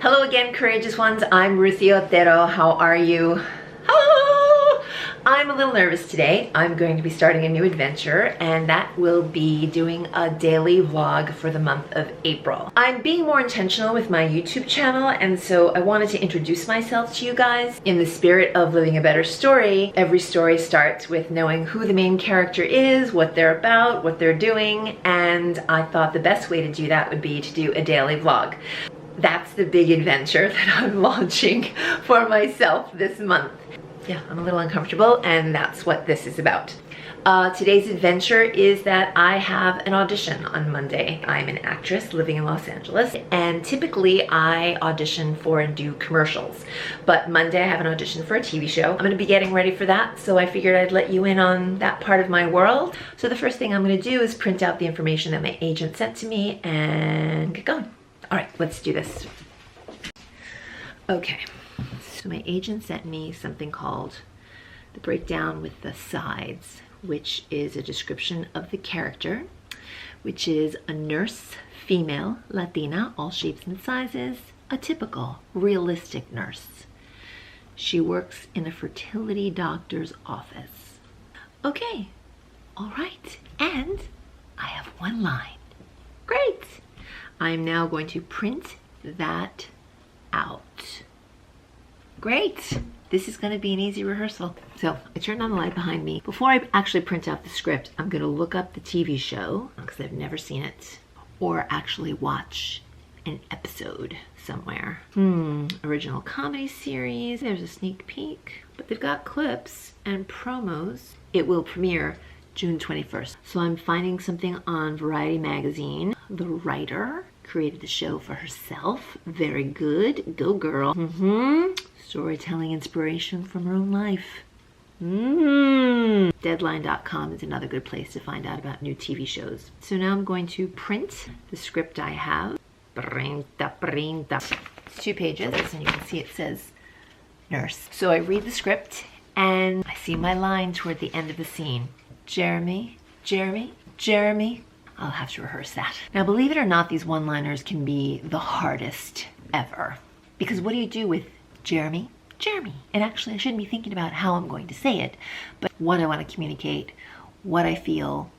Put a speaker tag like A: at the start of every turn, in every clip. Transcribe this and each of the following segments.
A: Hello again, courageous ones. I'm Ruthie Otero. How are you? Oh, I'm a little nervous today. I'm going to be starting a new adventure, and that will be doing a daily vlog for the month of April. I'm being more intentional with my YouTube channel, and so I wanted to introduce myself to you guys. In the spirit of living a better story, every story starts with knowing who the main character is, what they're about, what they're doing, and I thought the best way to do that would be to do a daily vlog. That's the big adventure that I'm launching for myself this month. Yeah, I'm a little uncomfortable, and that's what this is about. Today's adventure is that I have an audition on Monday. I'm an actress living in Los Angeles, and typically I audition for and do commercials. But Monday I have an audition for a TV show. I'm gonna be getting ready for that, so I figured I'd let you in on that part of my world. So the first thing I'm gonna do is print out the information that my agent sent to me and get going. All right, let's do this. Okay, so my agent sent me something called the breakdown with the sides, which is a description of the character, which is a nurse, female, Latina, all shapes and sizes, a typical, realistic nurse. She works in a fertility doctor's office. Okay, all right, and I have one line. Great. I'm now going to print that out. Great. This is going to be an easy rehearsal. So I turned on the light behind me. Before I actually print out the script, I'm going to look up the TV show because I've never seen it, or actually watch an episode somewhere. Original comedy series. There's a sneak peek, but they've got clips and promos. It will premiere June 21st. So I'm finding something on Variety magazine. The writer created the show for herself. Very good. Go girl. Storytelling inspiration from her own life. Deadline.com is another good place to find out about new TV shows. So now I'm going to print the script I have. It's 2 pages, and you can see it says nurse. So I read the script, and I see my line toward the end of the scene. Jeremy, Jeremy, Jeremy. I'll have to rehearse that. Now, believe it or not, these one-liners can be the hardest ever. Because what do you do with Jeremy, Jeremy? And actually, I shouldn't be thinking about how I'm going to say it, but what I want to communicate, what I feel,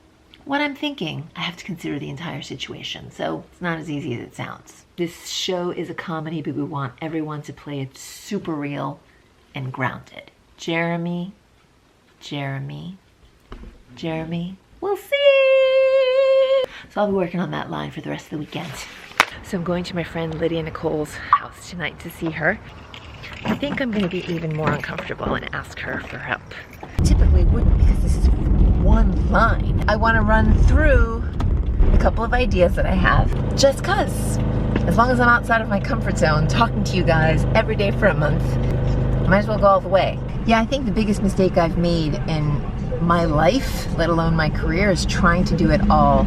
A: what I'm thinking. I have to consider the entire situation, so it's not as easy as it sounds. This show is a comedy, but we want everyone to play it super real and grounded. Jeremy, Jeremy, Jeremy. We'll see. So I'll be working on that line for the rest of the weekend. So I'm going to my friend Lydia Nicole's house tonight to see her. I think I'm going to be even more uncomfortable and ask her for help. Typically wouldn't, because this is one line. I want to run through a couple of ideas that I have, just cause. As long as I'm outside of my comfort zone, talking to you guys every day for a month, I might as well go all the way. Yeah, I think the biggest mistake I've made in my life, let alone my career, is trying to do it all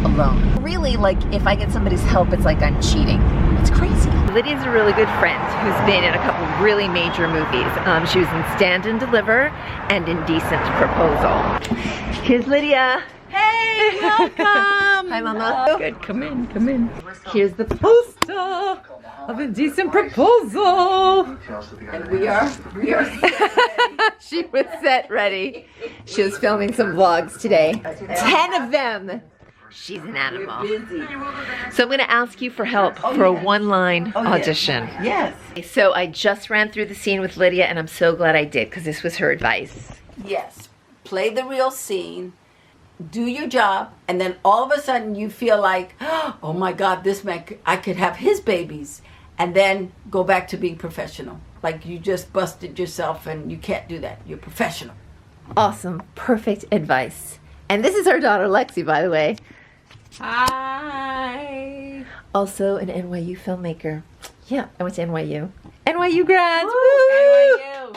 A: alone. Really, like, if I get somebody's help, it's like I'm cheating. It's crazy. Lydia's a really good friend who's been in a couple really major movies. She was in Stand and Deliver and Indecent Proposal. Here's Lydia.
B: Hey, welcome.
A: Hi, Mama.
B: Good, come in, come in. Here's the poster of Indecent Proposal. And we are
A: She was set ready. She was filming some vlogs today. 10 of them. She's an animal. So I'm going to ask you for help for a one-line audition.
B: Yes.
A: So I just ran through the scene with Lydia, and I'm so glad I did, because this was her advice.
C: Yes. Play the real scene. Do your job, and then all of a sudden you feel like, oh my God, this man, I could have his babies, and then go back to being professional. Like you just busted yourself, and you can't do that. You're professional.
A: Awesome. Perfect advice. And this is our daughter, Lexi, by the way.
B: Hi.
A: Also an NYU filmmaker. Yeah, I went to NYU. NYU grads.
C: Woo! NYU.